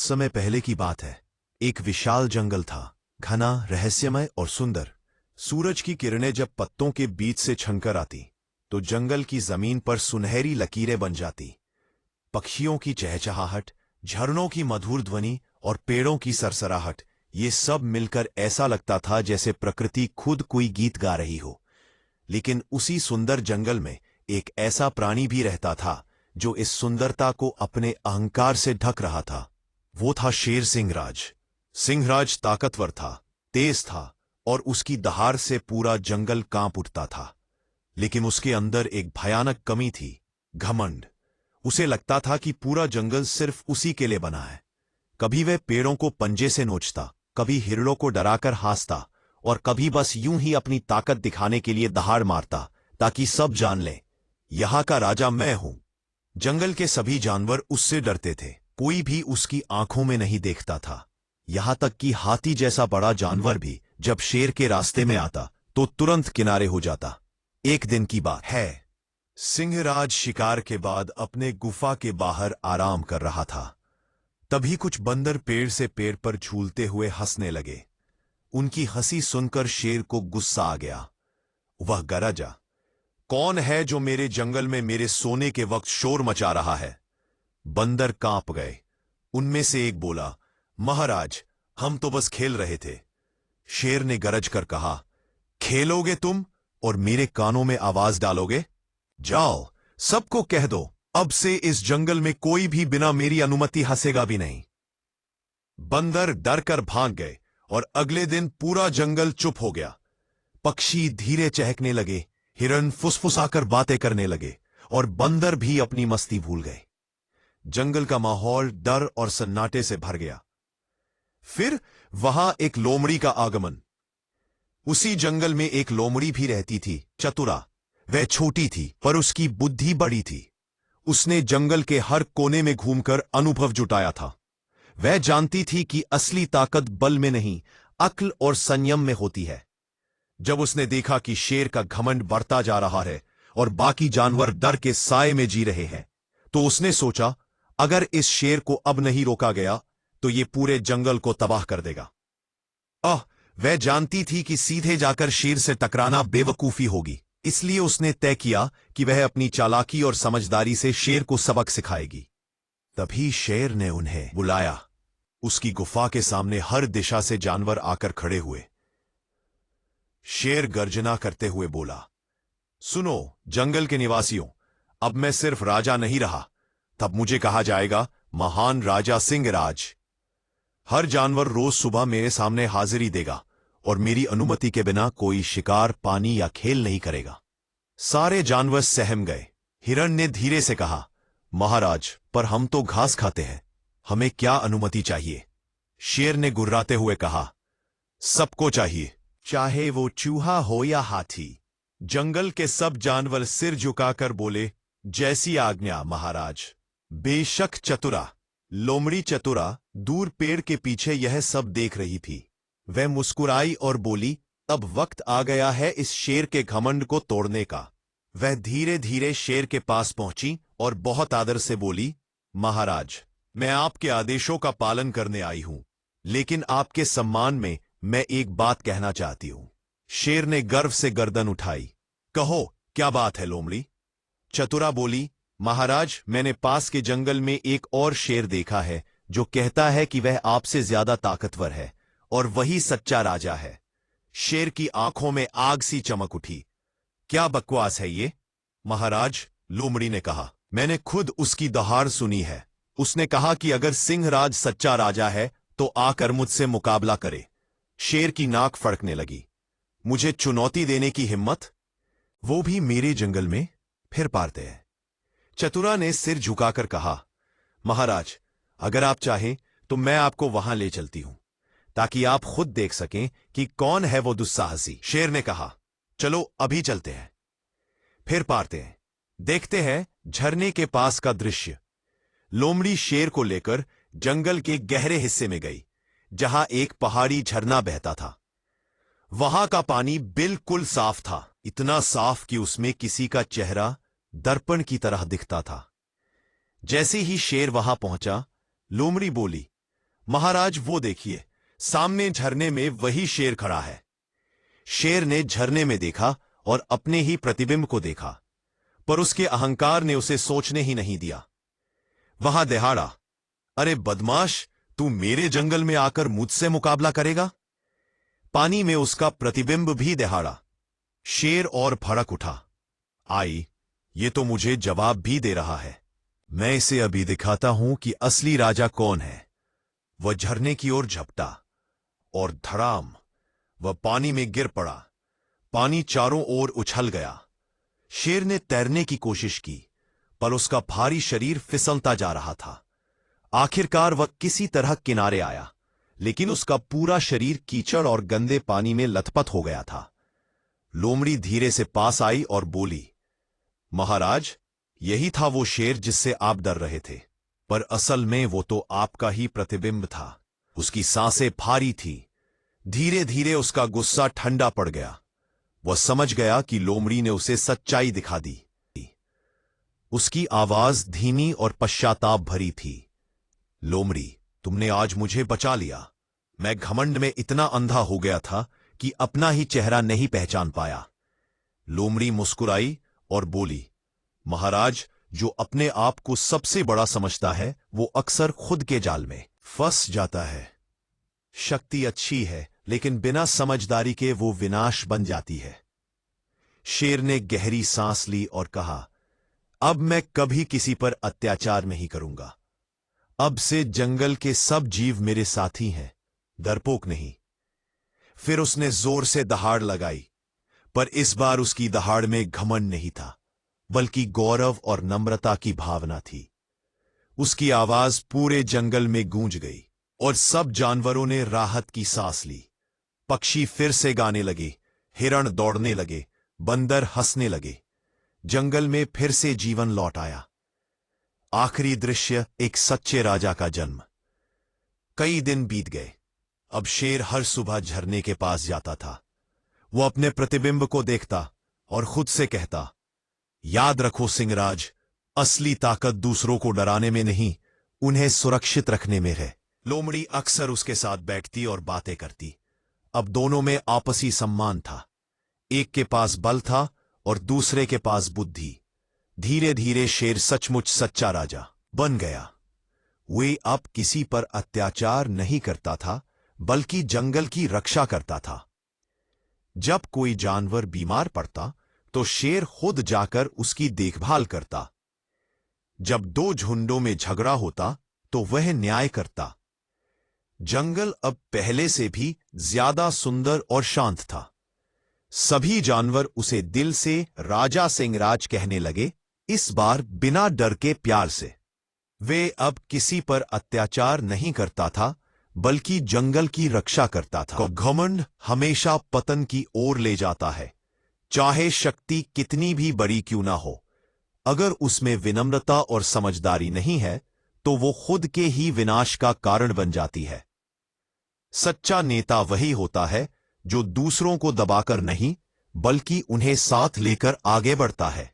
बहुत समय पहले की बात है। एक विशाल जंगल था, घना, रहस्यमय और सुंदर। सूरज की किरणें जब पत्तों के बीच से छनकर आती तो जंगल की जमीन पर सुनहरी लकीरें बन जाती। पक्षियों की चहचहाहट, झरनों की मधुर ध्वनि और पेड़ों की सरसराहट, ये सब मिलकर ऐसा लगता था जैसे प्रकृति खुद कोई गीत गा रही हो। लेकिन उसी सुंदर जंगल में एक ऐसा प्राणी भी रहता था जो इस सुंदरता को अपने अहंकार से ढक रहा था। वो था शेर सिंहराज। सिंहराज ताकतवर था, तेज था और उसकी दहाड़ से पूरा जंगल कांप उठता था। लेकिन उसके अंदर एक भयानक कमी थी, घमंड। उसे लगता था कि पूरा जंगल सिर्फ उसी के लिए बना है। कभी वह पेड़ों को पंजे से नोचता, कभी हिरणों को डराकर हंसता और कभी बस यूं ही अपनी ताकत दिखाने के लिए दहाड़ मारता ताकि सब जान लें, यहां का राजा मैं हूं। जंगल के सभी जानवर उससे डरते थे, कोई भी उसकी आंखों में नहीं देखता था। यहां तक कि हाथी जैसा बड़ा जानवर भी जब शेर के रास्ते में आता तो तुरंत किनारे हो जाता। एक दिन की बात है, सिंहराज शिकार के बाद अपने गुफा के बाहर आराम कर रहा था। तभी कुछ बंदर पेड़ से पेड़ पर झूलते हुए हंसने लगे। उनकी हंसी सुनकर शेर को गुस्सा आ गया। वह गरजा, कौन है जो मेरे जंगल में मेरे सोने के वक्त शोर मचा रहा है? बंदर कांप गए। उनमें से एक बोला, महाराज, हम तो बस खेल रहे थे। शेर ने गरज कर कहा, खेलोगे तुम और मेरे कानों में आवाज डालोगे? जाओ, सबको कह दो, अब से इस जंगल में कोई भी बिना मेरी अनुमति हंसेगा भी नहीं। बंदर डर कर भाग गए और अगले दिन पूरा जंगल चुप हो गया। पक्षी धीरे चहकने लगे, हिरन फुसफुसाकर बातें करने लगे और बंदर भी अपनी मस्ती भूल गए। जंगल का माहौल डर और सन्नाटे से भर गया। फिर वहां एक लोमड़ी का आगमन। उसी जंगल में एक लोमड़ी भी रहती थी, चतुरा। वह छोटी थी पर उसकी बुद्धि बड़ी थी। उसने जंगल के हर कोने में घूमकर अनुभव जुटाया था। वह जानती थी कि असली ताकत बल में नहीं, अक्ल और संयम में होती है। जब उसने देखा कि शेर का घमंड बढ़ता जा रहा है और बाकी जानवर डर के साए में जी रहे हैं, तो उसने सोचा, अगर इस शेर को अब नहीं रोका गया तो ये पूरे जंगल को तबाह कर देगा। वह जानती थी कि सीधे जाकर शेर से टकराना बेवकूफी होगी, इसलिए उसने तय किया कि वह अपनी चालाकी और समझदारी से शेर को सबक सिखाएगी। तभी शेर ने उन्हें बुलाया। उसकी गुफा के सामने हर दिशा से जानवर आकर खड़े हुए। शेर गर्जना करते हुए बोला, सुनो जंगल के निवासियों, अब मैं सिर्फ राजा नहीं रहा, तब मुझे कहा जाएगा महान राजा सिंहराज। हर जानवर रोज सुबह मेरे सामने हाजिरी देगा और मेरी अनुमति के बिना कोई शिकार, पानी या खेल नहीं करेगा। सारे जानवर सहम गए। हिरण ने धीरे से कहा, महाराज, पर हम तो घास खाते हैं, हमें क्या अनुमति चाहिए? शेर ने गुर्राते हुए कहा, सबको चाहिए, चाहे वो चूहा हो या हाथी। जंगल के सब जानवर सिर झुकाकर बोले, जैसी आज्ञा महाराज। बेशक चतुरा, लोमड़ी चतुरा दूर पेड़ के पीछे यह सब देख रही थी। वह मुस्कुराई और बोली, अब वक्त आ गया है इस शेर के घमंड को तोड़ने का। वह धीरे धीरे शेर के पास पहुंची और बहुत आदर से बोली, महाराज, मैं आपके आदेशों का पालन करने आई हूं, लेकिन आपके सम्मान में मैं एक बात कहना चाहती हूं। शेर ने गर्व से गर्दन उठाई। कहो, क्या बात है लोमड़ी? चतुरा बोली, महाराज, मैंने पास के जंगल में एक और शेर देखा है जो कहता है कि वह आपसे ज्यादा ताकतवर है और वही सच्चा राजा है। शेर की आंखों में आग सी चमक उठी। क्या बकवास है ये? महाराज, लोमड़ी ने कहा, मैंने खुद उसकी दहाड़ सुनी है। उसने कहा कि अगर सिंहराज सच्चा राजा है तो आकर मुझसे मुकाबला करे। शेर की नाक फड़कने लगी। मुझे चुनौती देने की हिम्मत? वो भी मेरे जंगल में? फिर पारते हैं। चतुरा ने सिर झुकाकर कहा, महाराज, अगर आप चाहें तो मैं आपको वहां ले चलती हूं, ताकि आप खुद देख सकें कि कौन है वो दुस्साहसी। शेर ने कहा, चलो अभी चलते हैं, फिर पारते हैं, देखते हैं झरने के पास का दृश्य। लोमड़ी शेर को लेकर जंगल के गहरे हिस्से में गई, जहां एक पहाड़ी झरना बहता था। वहां का पानी बिल्कुल साफ था, इतना साफ कि उसमें किसी का चेहरा दर्पण की तरह दिखता था। जैसे ही शेर वहां पहुंचा, लोमड़ी बोली, महाराज वो देखिए, सामने झरने में वही शेर खड़ा है। शेर ने झरने में देखा और अपने ही प्रतिबिंब को देखा, पर उसके अहंकार ने उसे सोचने ही नहीं दिया। वहां दहाड़ा, अरे बदमाश, तू मेरे जंगल में आकर मुझसे मुकाबला करेगा? पानी में उसका प्रतिबिंब भी दहाड़ा। शेर और भड़क उठा, आई, ये तो मुझे जवाब भी दे रहा है। मैं इसे अभी दिखाता हूं कि असली राजा कौन है। वह झरने की ओर झपटा और धड़ाम वह पानी में गिर पड़ा। पानी चारों ओर उछल गया। शेर ने तैरने की कोशिश की, पर उसका भारी शरीर फिसलता जा रहा था। आखिरकार वह किसी तरह किनारे आया, लेकिन उसका पूरा शरीर कीचड़ और गंदे पानी में लथपथ हो गया था। लोमड़ी धीरे से पास आई और बोली, महाराज, यही था वो शेर जिससे आप डर रहे थे, पर असल में वो तो आपका ही प्रतिबिंब था। उसकी सांसें भारी थी। धीरे धीरे उसका गुस्सा ठंडा पड़ गया। वह समझ गया कि लोमड़ी ने उसे सच्चाई दिखा दी। उसकी आवाज धीमी और पश्चाताप भरी थी। लोमड़ी, तुमने आज मुझे बचा लिया। मैं घमंड में इतना अंधा हो गया था कि अपना ही चेहरा नहीं पहचान पाया। लोमड़ी मुस्कुराई और बोली, महाराज, जो अपने आप को सबसे बड़ा समझता है वो अक्सर खुद के जाल में फंस जाता है। शक्ति अच्छी है, लेकिन बिना समझदारी के वो विनाश बन जाती है। शेर ने गहरी सांस ली और कहा, अब मैं कभी किसी पर अत्याचार नहीं करूंगा। अब से जंगल के सब जीव मेरे साथी हैं, डरपोक नहीं। फिर उसने जोर से दहाड़ लगाई, पर इस बार उसकी दहाड़ में घमंड नहीं था, बल्कि गौरव और नम्रता की भावना थी। उसकी आवाज पूरे जंगल में गूंज गई और सब जानवरों ने राहत की सांस ली। पक्षी फिर से गाने लगे, हिरण दौड़ने लगे, बंदर हंसने लगे। जंगल में फिर से जीवन लौट आया। आखिरी दृश्य, एक सच्चे राजा का जन्म। कई दिन बीत गए। अब शेर हर सुबह झरने के पास जाता था। वो अपने प्रतिबिंब को देखता और खुद से कहता, याद रखो सिंहराज, असली ताकत दूसरों को डराने में नहीं, उन्हें सुरक्षित रखने में है। लोमड़ी अक्सर उसके साथ बैठती और बातें करती। अब दोनों में आपसी सम्मान था। एक के पास बल था और दूसरे के पास बुद्धि। धीरे धीरे शेर सचमुच सच्चा राजा बन गया। वे अब किसी पर अत्याचार नहीं करता था, बल्कि जंगल की रक्षा करता था। जब कोई जानवर बीमार पड़ता तो शेर खुद जाकर उसकी देखभाल करता। जब दो झुंडों में झगड़ा होता तो वह न्याय करता। जंगल अब पहले से भी ज्यादा सुंदर और शांत था। सभी जानवर उसे दिल से राजा सिंहराज कहने लगे, इस बार बिना डर के प्यार से। वे अब किसी पर अत्याचार नहीं करता था, बल्कि जंगल की रक्षा करता था। घमंड हमेशा पतन की ओर ले जाता है, चाहे शक्ति कितनी भी बड़ी क्यों ना हो। अगर उसमें विनम्रता और समझदारी नहीं है तो वो खुद के ही विनाश का कारण बन जाती है। सच्चा नेता वही होता है जो दूसरों को दबाकर नहीं, बल्कि उन्हें साथ लेकर आगे बढ़ता है।